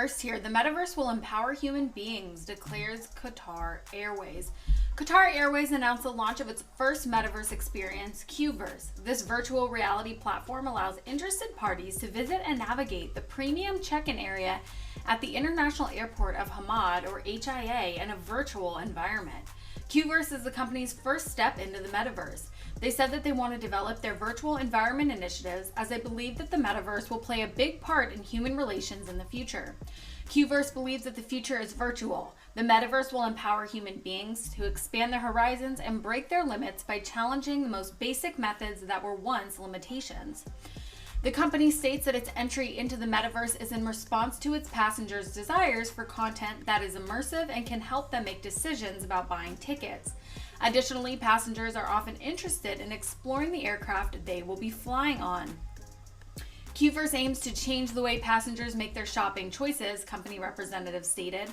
first here, the Metaverse will empower human beings, declares Qatar Airways. Qatar Airways announced the launch of its first Metaverse experience, CLOCKWISE. This virtual reality platform allows interested parties to visit and navigate the premium check-in area at the International Airport of Hamad, or HIA, in a virtual environment. CLOCKWISE is the company's first step into the Metaverse. They said that they want to develop their virtual environment initiatives as they believe that the Metaverse will play a big part in human relations in the future. CLOCKWISE believes that the future is virtual. The Metaverse will empower human beings to expand their horizons and break their limits by challenging the most basic methods that were once limitations. The company states that its entry into the Metaverse is in response to its passengers' desires for content that is immersive and can help them make decisions about buying tickets. Additionally, passengers are often interested in exploring the aircraft they will be flying on. CLOCKWISE aims to change the way passengers make their shopping choices, company representatives stated.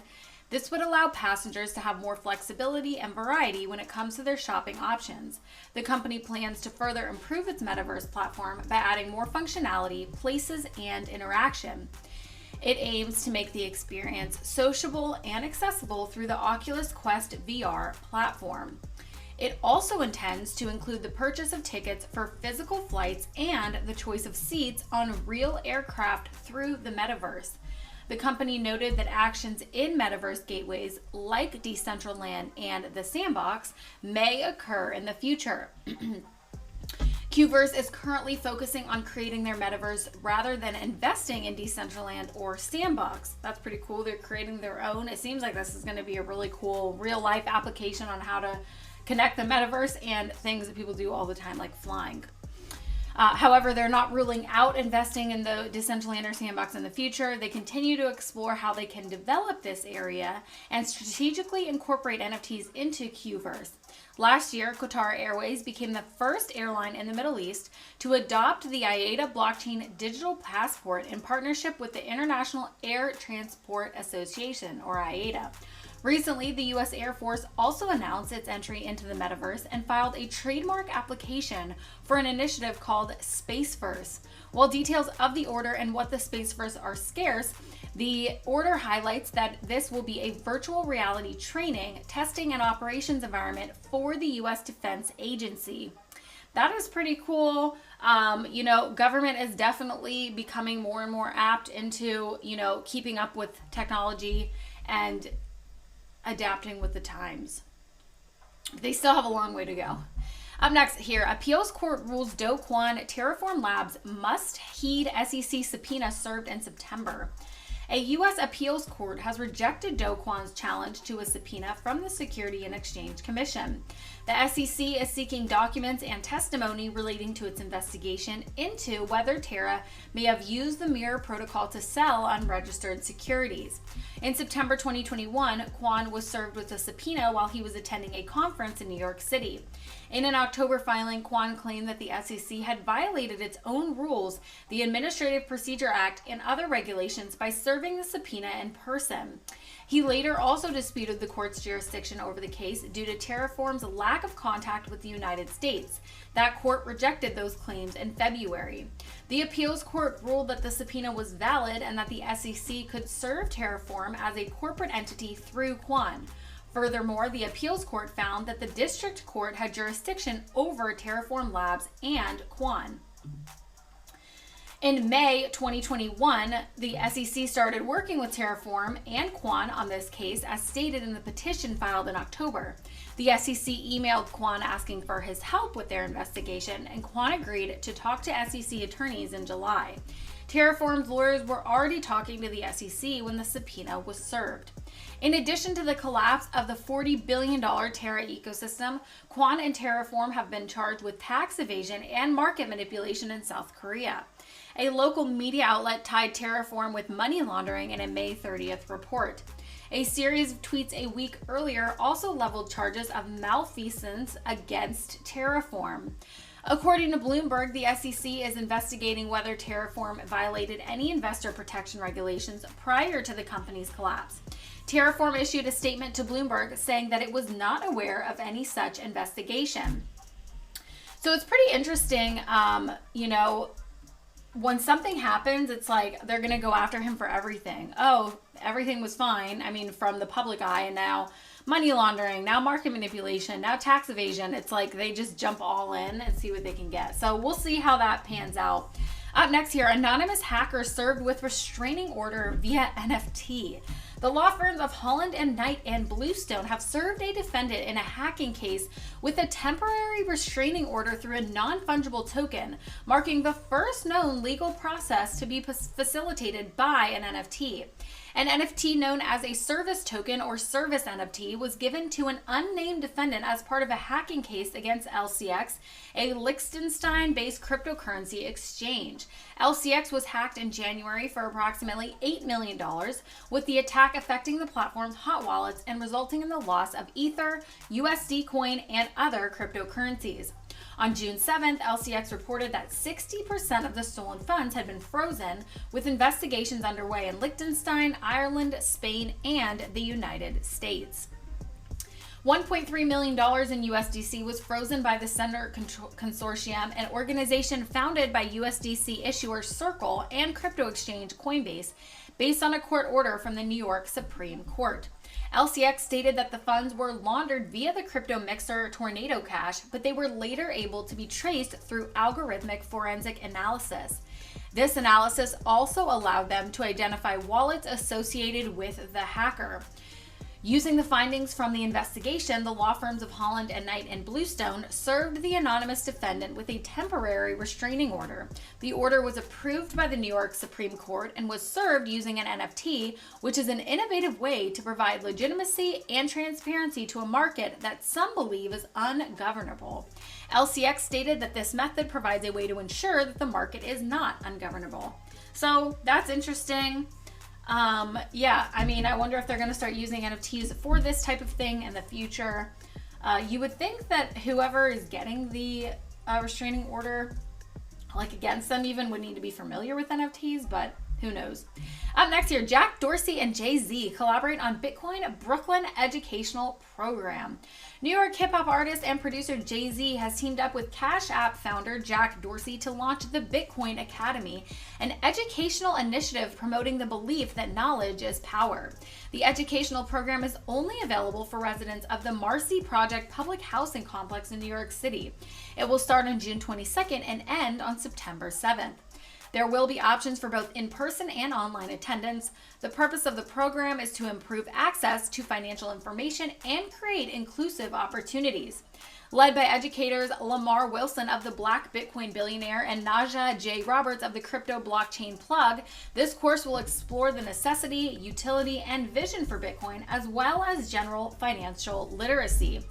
This would allow passengers to have more flexibility and variety when it comes to their shopping options. The company plans to further improve its Metaverse platform by adding more functionality, places, and interaction. It aims to make the experience sociable and accessible through the Oculus Quest VR platform. It also intends to include the purchase of tickets for physical flights and the choice of seats on real aircraft through the Metaverse. The company noted that actions in Metaverse gateways like Decentraland and the Sandbox may occur in the future. CLOCKWISE is currently focusing on creating their Metaverse rather than investing in Decentraland or Sandbox. That's pretty cool. They're creating their own. It seems like this is going to be a really cool real-life application on how to connect the Metaverse and things that people do all the time, like flying. However, they're not ruling out investing in the Decentraland or Sandbox in the future. They continue to explore how they can develop this area and strategically incorporate NFTs into CLOCKWISE. Last year, Qatar Airways became the first airline in the Middle East to adopt the IATA blockchain digital passport in partnership with the International Air Transport Association, or IATA. Recently, the U.S. Air Force also announced its entry into the Metaverse and filed a trademark application for an initiative called Spaceverse. While details of the order and what the Spaceverse are scarce, the order highlights that this will be a virtual reality training, testing, and operations environment for the U.S. Defense Agency. That is pretty cool. Government is definitely becoming more and more apt into, keeping up with technology and adapting with the times. They still have a long way to go. Up next here, appeals court rules Do Kwon Terraform Labs must heed SEC subpoena served in September. A U.S. appeals court has rejected Do Kwon's challenge to a subpoena from the Security and Exchange Commission. The SEC is seeking documents and testimony relating to its investigation into whether Terra may have used the Mirror protocol to sell unregistered securities. In September 2021, Kwon was served with a subpoena while he was attending a conference in New York City. In an October filing, Kwon claimed that the SEC had violated its own rules, the Administrative Procedure Act, and other regulations by serving the subpoena in person. He later also disputed the court's jurisdiction over the case due to Terraform's lack of contact with the United States. That court rejected those claims in February. The appeals court ruled that the subpoena was valid and that the SEC could serve Terraform as a corporate entity through Kwon. Furthermore, the appeals court found that the district court had jurisdiction over Terraform Labs and Kwon. In May 2021, the SEC started working with Terraform and Kwon on this case, as stated in the petition filed in October. The SEC emailed Kwon asking for his help with their investigation, and Kwon agreed to talk to SEC attorneys in July. Terraform's lawyers were already talking to the SEC when the subpoena was served. In addition to the collapse of the $40 billion Terra ecosystem, Kwon and Terraform have been charged with tax evasion and market manipulation in South Korea. A local media outlet tied Terraform with money laundering in a May 30th report. A series of tweets a week earlier also leveled charges of malfeasance against Terraform. According to Bloomberg, the SEC is investigating whether Terraform violated any investor protection regulations prior to the company's collapse. Terraform issued a statement to Bloomberg saying that it was not aware of any such investigation. So it's pretty interesting, when something happens, it's like they're going to go after him for everything. Oh, everything was fine. I mean, from the public eye, and now money laundering, now market manipulation, now tax evasion. It's like they just jump all in and see what they can get. So we'll see how that pans out. Up next here, anonymous hacker served with restraining order via NFT. The law firms of Holland and Knight and Bluestone have served a defendant in a hacking case with a temporary restraining order through a non-fungible token, marking the first known legal process to be facilitated by an NFT. An NFT known as a service token or service NFT was given to an unnamed defendant as part of a hacking case against LCX, a Liechtenstein-based cryptocurrency exchange. LCX was hacked in January for approximately $8 million, with the attack affecting the platform's hot wallets and resulting in the loss of Ether, USD Coin, and other cryptocurrencies. On June 7th, LCX reported that 60% of the stolen funds had been frozen, with investigations underway in Liechtenstein, Ireland, Spain, and the United States. $1.3 million in USDC was frozen by the Sender Consortium, an organization founded by USDC issuer Circle and crypto exchange Coinbase, based on a court order from the New York Supreme Court. LCX stated that the funds were laundered via the crypto mixer Tornado Cash, but they were later able to be traced through algorithmic forensic analysis. This analysis also allowed them to identify wallets associated with the hacker. Using the findings from the investigation, the law firms of Holland and Knight and Bluestone served the anonymous defendant with a temporary restraining order. The order was approved by the New York Supreme Court and was served using an NFT, which is an innovative way to provide legitimacy and transparency to a market that some believe is ungovernable. LCX stated that this method provides a way to ensure that the market is not ungovernable. So that's interesting. I mean, I wonder if they're going to start using NFTs for this type of thing in the future. You would think that whoever is getting the restraining order, like against them even, would need to be familiar with NFTs, but who knows? Up next here, Jack Dorsey and Jay-Z collaborate on Bitcoin Brooklyn educational program. New York hip-hop artist and producer Jay-Z has teamed up with Cash App founder Jack Dorsey to launch the Bitcoin Academy, an educational initiative promoting the belief that knowledge is power. The educational program is only available for residents of the Marcy Project public housing complex in New York City. It will start on June 22nd and end on September 7th. There will be options for both in-person and online attendance. The purpose of the program is to improve access to financial information and create inclusive opportunities. Led by educators Lamar Wilson of the Black Bitcoin Billionaire and Naja J. Roberts of the Crypto Blockchain Plug, this course will explore the necessity, utility, and vision for Bitcoin, as well as general financial literacy.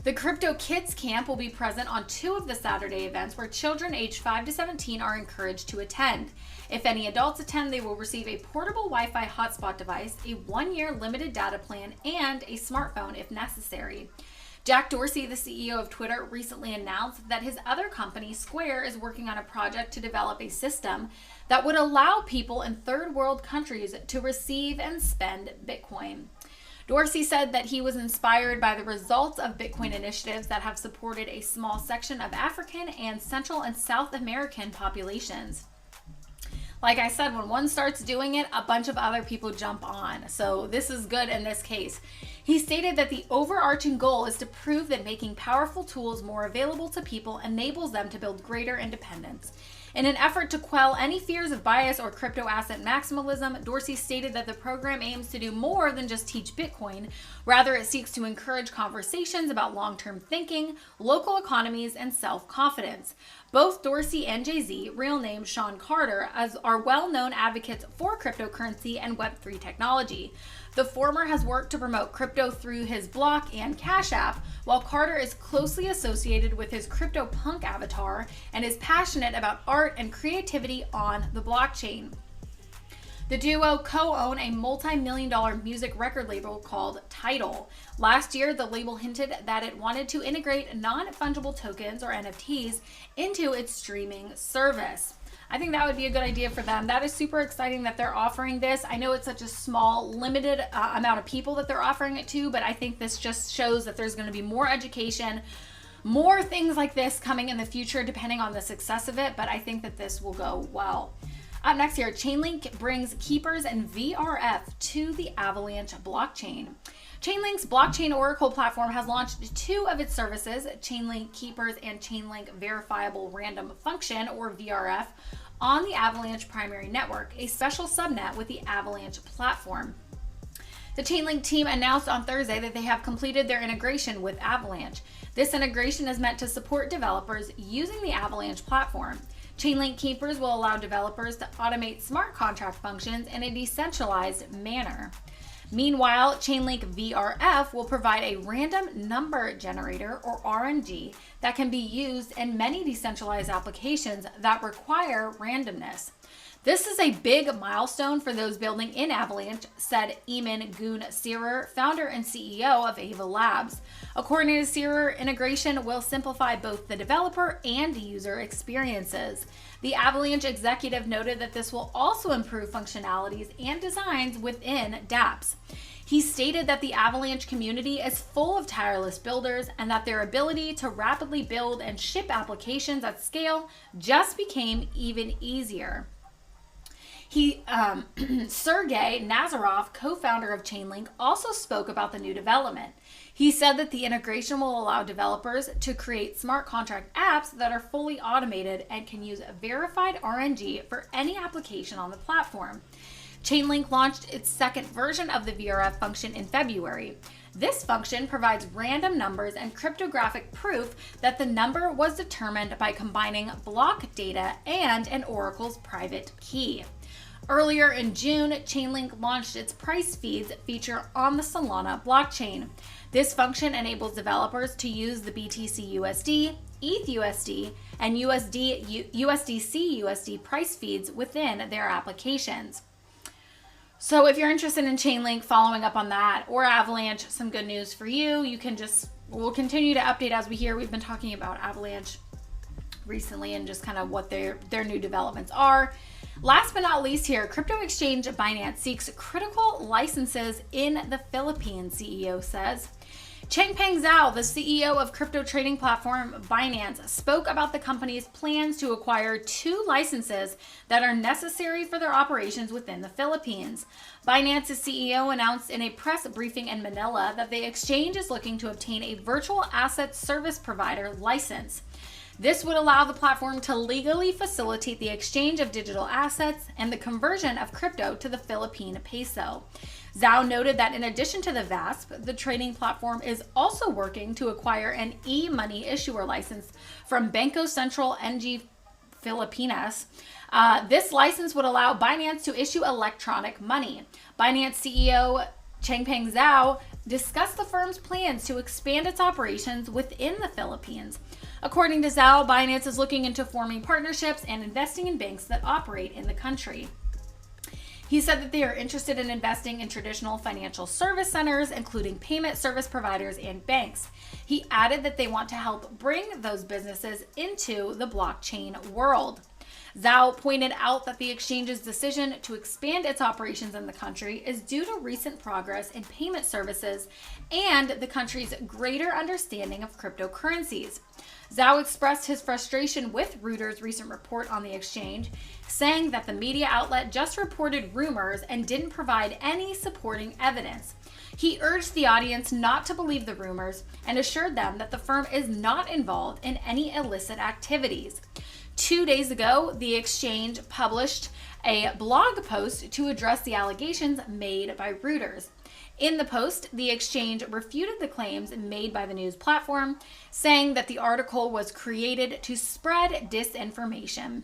The Crypto Kids Camp will be present on 2 of the Saturday events where children aged 5 to 17 are encouraged to attend. If any adults attend, they will receive a portable Wi-Fi hotspot device, a 1-year limited data plan, and a smartphone if necessary. Jack Dorsey, the CEO of Twitter, recently announced that his other company, Square, is working on a project to develop a system that would allow people in third world countries to receive and spend Bitcoin. Dorsey said that he was inspired by the results of Bitcoin initiatives that have supported a small section of African and Central and South American populations. Like I said, when one starts doing it, a bunch of other people jump on. So this is good in this case. He stated that the overarching goal is to prove that making powerful tools more available to people enables them to build greater independence. In an effort to quell any fears of bias or crypto asset maximalism, Dorsey stated that the program aims to do more than just teach Bitcoin. Rather, it seeks to encourage conversations about long-term thinking, local economies, and self-confidence. Both Dorsey and Jay-Z, real name Sean Carter, are well-known advocates for cryptocurrency and Web3 technology. The former has worked to promote crypto through his Block and Cash App, while Carter is closely associated with his CryptoPunk avatar and is passionate about art and creativity on the blockchain. The duo co-own a multi-million-dollar music record label called Tidal. Last year, the label hinted that it wanted to integrate non-fungible tokens, or NFTs, into its streaming service. I think that would be a good idea for them. That is super exciting that they're offering this. I know it's such a small, limited amount of people that they're offering it to, but I think this just shows that there's going to be more education, more things like this coming in the future depending on the success of it, but I think that this will go well. Up next here, Chainlink brings keepers and VRF to the Avalanche blockchain. Chainlink's blockchain Oracle platform has launched 2 of its services, Chainlink Keepers and Chainlink Verifiable Random Function, or VRF, on the Avalanche primary network, a special subnet with the Avalanche platform. The Chainlink team announced on Thursday that they have completed their integration with Avalanche. This integration is meant to support developers using the Avalanche platform. Chainlink Keepers will allow developers to automate smart contract functions in a decentralized manner. Meanwhile, Chainlink VRF will provide a random number generator, or RNG, that can be used in many decentralized applications that require randomness. This is a big milestone for those building in Avalanche, said Eamon Goon-Searer, founder and CEO of Ava Labs. According to Searer, integration will simplify both the developer and user experiences. The Avalanche executive noted that this will also improve functionalities and designs within dApps. He stated that the Avalanche community is full of tireless builders and that their ability to rapidly build and ship applications at scale just became even easier. Sergey Nazarov, co-founder of Chainlink, also spoke about the new development. He said that the integration will allow developers to create smart contract apps that are fully automated and can use verified RNG for any application on the platform. Chainlink launched its second version of the VRF function in February. This function provides random numbers and cryptographic proof that the number was determined by combining block data and an Oracle's private key. Earlier in June, Chainlink launched its price feeds feature on the Solana blockchain. This function enables developers to use the BTC USD, ETH USD, and USDC USD price feeds within their applications. So if you're interested in Chainlink, following up on that, or Avalanche, some good news for you. We'll continue to update as we hear. We've been talking about Avalanche recently and just kind of what their new developments are. Last but not least here, crypto exchange Binance seeks critical licenses in the Philippines, CEO says. Changpeng Zhao, the CEO of crypto trading platform Binance, spoke about the company's plans to acquire 2 licenses that are necessary for their operations within the Philippines. Binance's CEO announced in a press briefing in Manila that the exchange is looking to obtain a virtual asset service provider license. This would allow the platform to legally facilitate the exchange of digital assets and the conversion of crypto to the Philippine peso. Zhao noted that in addition to the VASP, the trading platform is also working to acquire an e-money issuer license from Banco Central NG Filipinas. This license would allow Binance to issue electronic money. Binance CEO Changpeng Zhao discussed the firm's plans to expand its operations within the Philippines. According to Zhao, Binance is looking into forming partnerships and investing in banks that operate in the country. He said that they are interested in investing in traditional financial service centers, including payment service providers and banks. He added that they want to help bring those businesses into the blockchain world. Zhao pointed out that the exchange's decision to expand its operations in the country is due to recent progress in payment services and the country's greater understanding of cryptocurrencies. Zhao expressed his frustration with Reuters' recent report on the exchange, saying that the media outlet just reported rumors and didn't provide any supporting evidence. He urged the audience not to believe the rumors and assured them that the firm is not involved in any illicit activities. 2 days ago, the exchange published a blog post to address the allegations made by Reuters. In the post, the exchange refuted the claims made by the news platform, saying that the article was created to spread disinformation.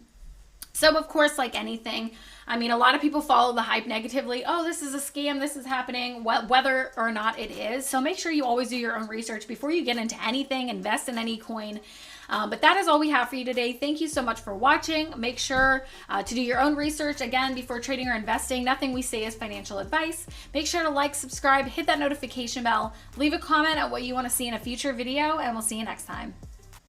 So, of course, like anything, a lot of people follow the hype negatively. Oh, this is a scam, this is happening, whether or not it is. So make sure you always do your own research before you get into anything, invest in any coin. But that is all we have for you today. Thank you so much for watching. Make sure to do your own research, again, before trading or investing. Nothing we say is financial advice. Make sure to like, subscribe, hit that notification bell, leave a comment on what you want to see in a future video, and we'll see you next time.